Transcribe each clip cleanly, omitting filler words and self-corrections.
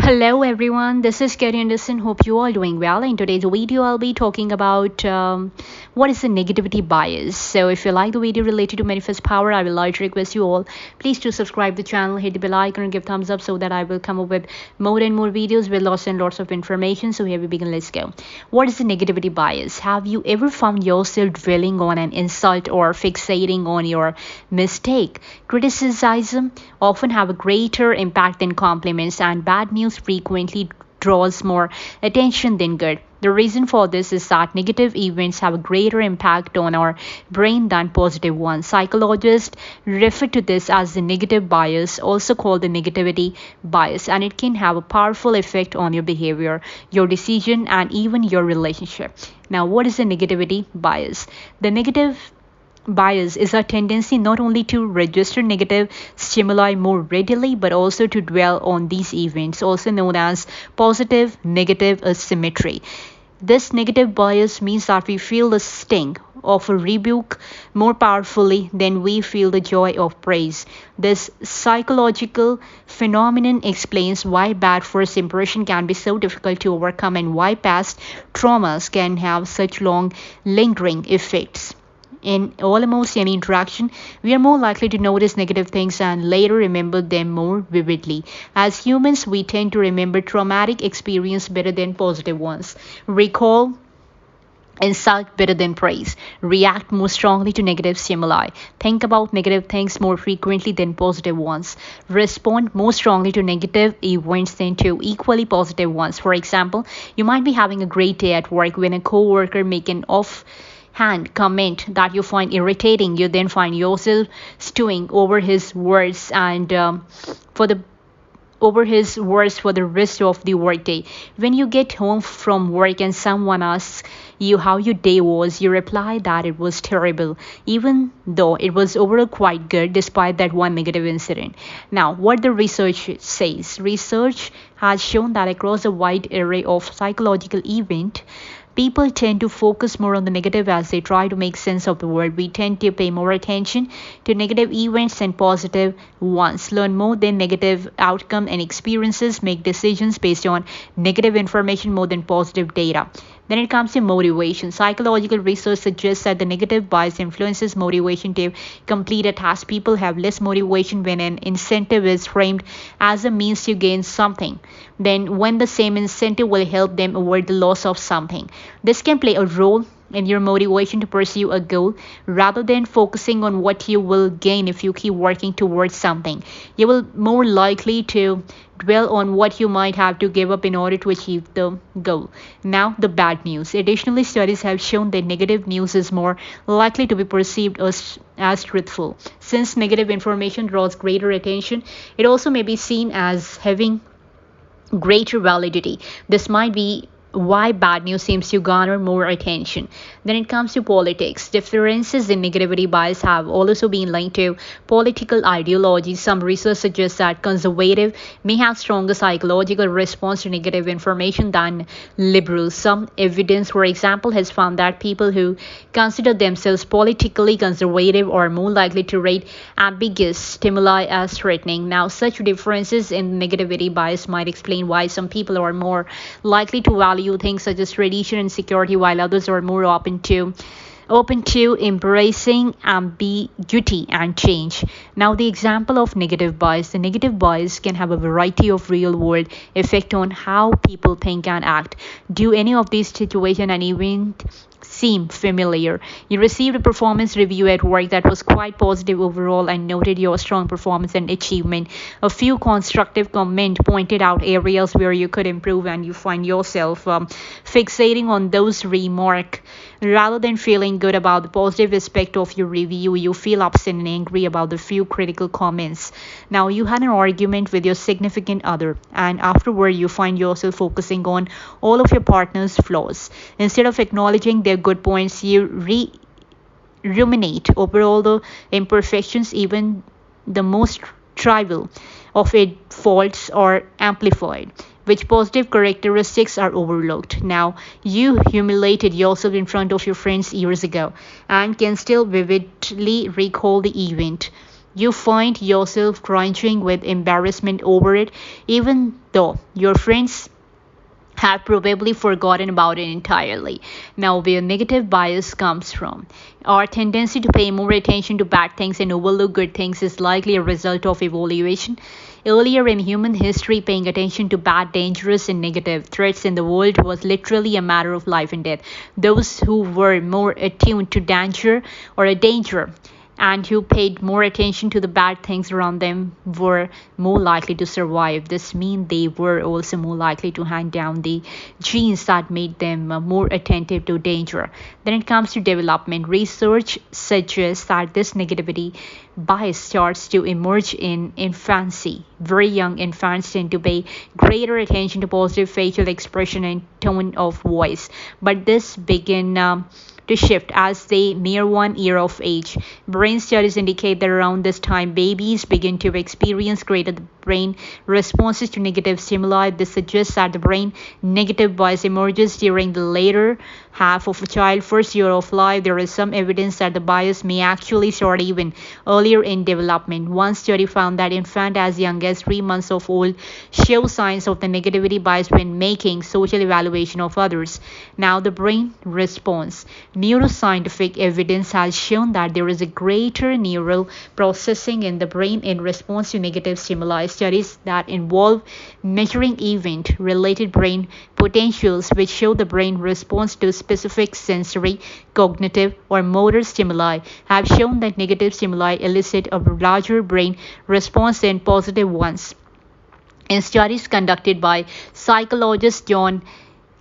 Hello everyone, this is Kerry Anderson. Hope you all doing well. In today's video, I'll be talking about what is the negativity bias. So if you like the video related to manifest power, I will like to request you all please to subscribe the channel, hit the bell icon, and give thumbs up so that I will come up with more and more videos with lots and lots of information. So here we begin. Let's go. What is the negativity bias? Have you ever found yourself dwelling on an insult or fixating on your mistake? Criticism often have a greater impact than compliments, and bad news frequently draws more attention than good. The reason for this is that negative events have a greater impact on our brain than positive ones. Psychologists refer to this as the negative bias, also called the negativity bias, and it can have a powerful effect on your behavior, your decision, and even your relationship. Now, what is the negativity bias? The negative bias is a tendency not only to register negative stimuli more readily but also to dwell on these events, also known as positive negative asymmetry. This negative bias means that we feel the sting of a rebuke more powerfully than we feel the joy of praise. This psychological phenomenon explains why bad first impression can be so difficult to overcome and why past traumas can have such long lingering effects. In almost any interaction, we are more likely to notice negative things and later remember them more vividly. As humans, we tend to remember traumatic experiences better than positive ones, recall insult better than praise, react more strongly to negative stimuli, think about negative things more frequently than positive ones, respond more strongly to negative events than to equally positive ones. For example, you might be having a great day at work when a coworker makes an offhand comment that you find irritating. You then find yourself stewing over his words and for the over his words for the rest of the workday. When you get home from work and someone asks you how your day was, you reply that it was terrible, even though it was overall quite good despite that one negative incident. Now, what the research says. Research has shown that across a wide array of psychological events, people tend to focus more on the negative as they try to make sense of the world. We tend to pay more attention to negative events than positive ones, learn more than negative outcome and experiences, make decisions based on negative information more than positive data. Then it comes to motivation. Psychological research suggests that the negative bias influences motivation to complete a task. People have less motivation when an incentive is framed as a means to gain something than when the same incentive will help them avoid the loss of something. This can play a role in your motivation to pursue a goal rather than focusing on what you will gain if you keep working towards something. You will more likely to dwell on what you might have to give up in order to achieve the goal. Now, the bad news. Additionally, studies have shown that negative news is more likely to be perceived as truthful. Since negative information draws greater attention, it also may be seen as having greater validity. This might be why bad news seems to garner more attention. Then it comes to politics. Differences in negativity bias have also been linked to political ideologies. Some research suggests that conservative may have stronger psychological response to negative information than liberals. Some evidence, for example, has found that people who consider themselves politically conservative are more likely to rate ambiguous stimuli as threatening. Now, such differences in negativity bias might explain why some people are more likely to value things such as tradition and security, while others are more open to embracing ambiguity and change. Now, the example of negative bias. The negative bias can have a variety of real-world effect on how people think and act. Do any of these situations and events seem familiar? You received a performance review at work that was quite positive overall and noted your strong performance and achievement. A few constructive comments pointed out areas where you could improve, and you find yourself fixating on those remarks. Rather than feeling good about the positive aspect of your review, you feel upset and angry about the few critical comments. Now, you had an argument with your significant other, and afterward you find yourself focusing on all of your partner's flaws. Instead of acknowledging their good points, you ruminate over all the imperfections. Even the most trivial of its faults are amplified, which positive characteristics are overlooked. Now, you humiliated yourself in front of your friends years ago and can still vividly recall the event. You find yourself crunching with embarrassment over it, even though your friends have probably forgotten about it entirely. Now, where negative bias comes from, our tendency to pay more attention to bad things and overlook good things is likely a result of evaluation. Earlier in human history, paying attention to bad, dangerous, and negative threats in the world was literally a matter of life and death. Those who were more attuned to danger or a danger and who paid more attention to the bad things around them were more likely to survive. This means they were also more likely to hand down the genes that made them more attentive to danger. Then it comes to development. Research suggests that this negativity bias starts to emerge in infancy. Very young infants tend to pay greater attention to positive facial expression and tone of voice, but this begin to shift as they near 1 year of age. Brain studies indicate that around this time, babies begin to experience greater brain responses to negative stimuli. This suggests that the brain negative bias emerges during the later half of a child's first year of life. There is some evidence that the bias may actually start even earlier in development. One study found that infants as young as 3 months of old show signs of the negativity bias when making social evaluation of others. Now, the brain response. Neuroscientific evidence has shown that there is a greater neural processing in the brain in response to negative stimuli. Studies that involve measuring event related brain potentials, which show the brain response to specific sensory, cognitive, or motor stimuli, have shown that negative stimuli elicit a larger brain response than positive ones. In studies conducted by psychologist John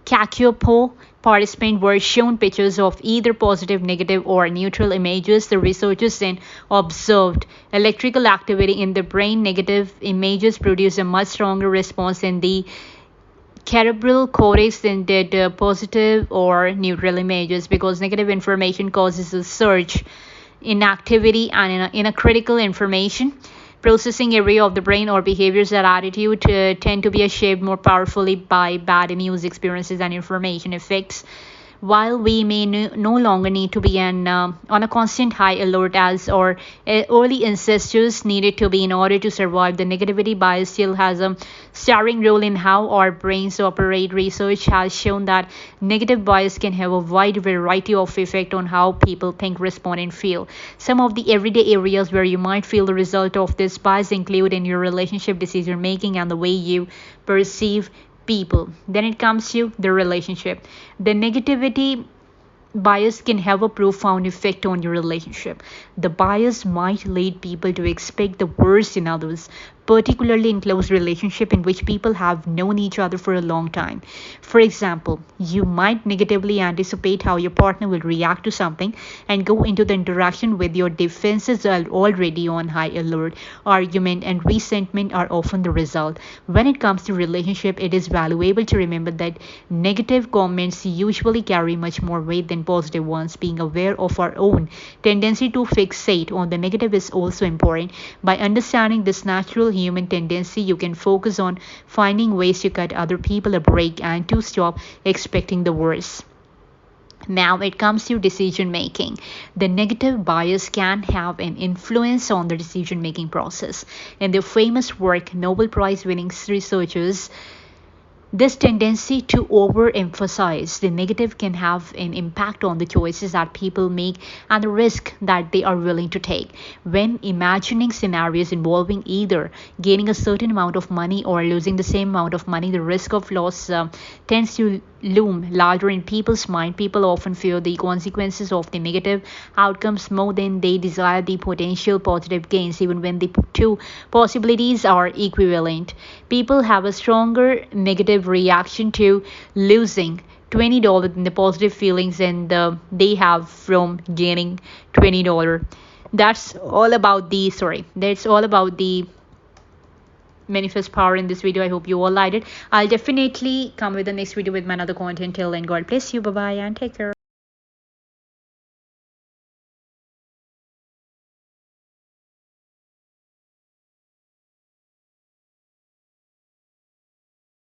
Cacioppo, participants were shown pictures of either positive, negative, or neutral images. The researchers then observed electrical activity in the brain. Negative images produce a much stronger response in the cerebral cortex than did positive or neutral images, because negative information causes a surge in activity and in a critical information processing area of the brain. Or behaviors that attitude tend to be shaped more powerfully by bad news experiences and information effects. While we may no longer need to be on a constant high alert as our early ancestors needed to be in order to survive, the negativity bias still has a starring role in how our brains operate. Research has shown that negative bias can have a wide variety of effect on how people think, respond, and feel. Some of the everyday areas where you might feel the result of this bias include in your relationship, decision making, and the way you perceive people. Then it comes to the relationship. The negativity bias can have a profound effect on your relationship. The bias might lead people to expect the worst in others, particularly in close relationships in which people have known each other for a long time. For example, you might negatively anticipate how your partner will react to something and go into the interaction with your defenses are already on high alert. Argument and resentment are often the result. When it comes to relationship, it is valuable to remember that negative comments usually carry much more weight than positive ones. Being aware of our own tendency to fixate on the negative is also important. By understanding this natural human tendency, you can focus on finding ways to cut other people a break and to stop expecting the worst. Now it comes to decision making. The negative bias can have an influence on the decision making process. In their famous work, Nobel Prize winning researchers, this tendency to overemphasize the negative can have an impact on the choices that people make and the risk that they are willing to take. When imagining scenarios involving either gaining a certain amount of money or losing the same amount of money, the risk of loss tends to loom larger in people's mind. People often fear the consequences of the negative outcomes more than they desire the potential positive gains, even when the two possibilities are equivalent. People have a stronger negative reaction to losing $20 than the positive feelings and they have from gaining $20. That's all about the manifest power in this video. I hope you all liked it. I'll definitely come with the next video with my another content. Till then, God bless you. Bye bye and take care.